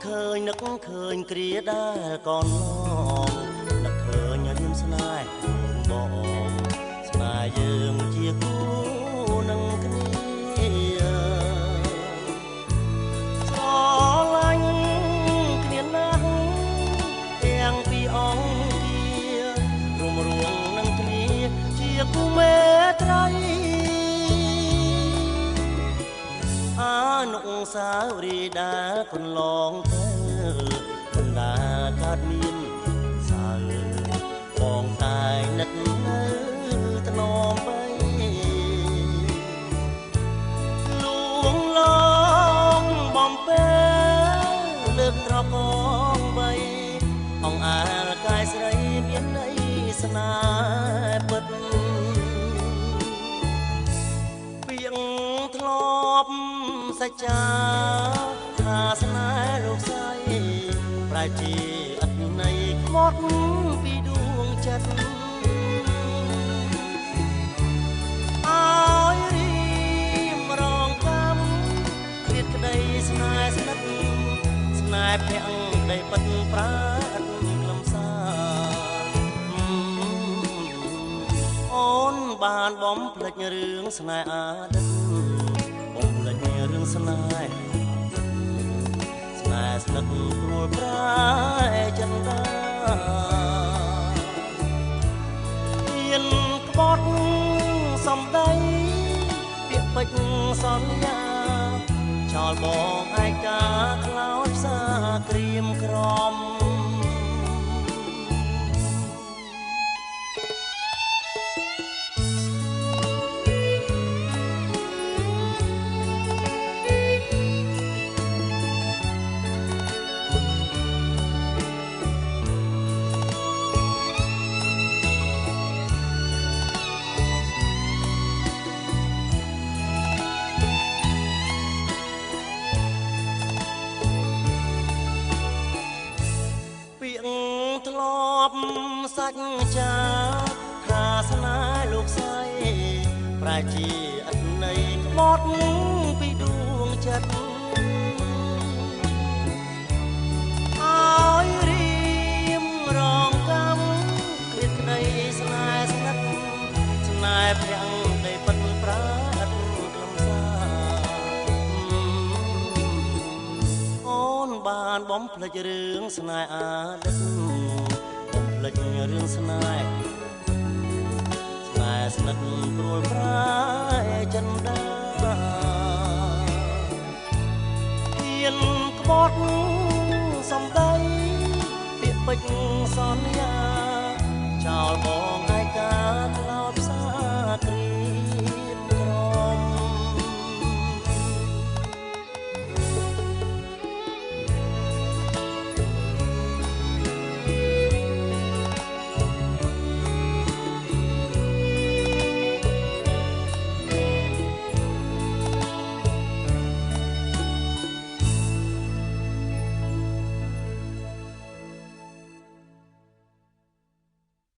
ឃើញនឹកឃើញគ្រាដែលកូនឡងនឹកឃើញរៀមស្នេហ៍បងស្នេហ៍យើងជាគូនឹងគ្នាស្រឡាញ់គ្នាណាស់ទាំងពីរអង្គរួមនឹងគ្នាជាគូមេត្រីអានុសាវរីយ៍ដែលកន្លងទៅបណ្ដាកើតមានសើបងតែងនឹកនៅថ្នមបីលួងឡងបំពេលលើកត្រកងបីអងអាលកាយស្រីមានន័យស្នេហ៍ពិតពីងធ្លាប់សច្ចាថាស្នេហ៍លោកស្រីប្រែជាអត្តន័យខ្មត់ពីដួងចិត្តឲ្យរៀមរងកម្មព្រាតក្តីស្នេហ៍ស្និទ្ធស្នេហ៍ភក្តីពិតប្រាអត់ខ្លឹមសារអូនបានបំភ្លេចរឿងស្នេហ៍អាដិតបំភ្លេចរឿងស្នេហ៍ស្នេហ៍ស្និទ្ធព្រួលប្រាចិន្តាហ៊ានក្បត់សំដីពាក្យពេចន៍សន្យាចោលបងឯកាខ្លោចផ្សាក្រៀមក្រំធ្លាប់សច្ចាថាស្នេហ៍លោកស្រីប្រែជាអត្តន័យខ្មត់ពីដួងចិត្តឲ្យរៀមរងកម្មគ្រាតក្តីស្នេហ៍ស្និទ្ធស្នេហ៍ភក្តីពិតប្រាអត់ខ្លឹមសារអូនបានបំភ្លេចរឿងស្នេហ៍អាដិតបំភ្លេចរឿងស្នេហ៍ស្និទ្ធព្រួលប្រាចិន្តាហ៊ានក្បត់សំដីពាក្យពេចន៍សន្យាចោលបង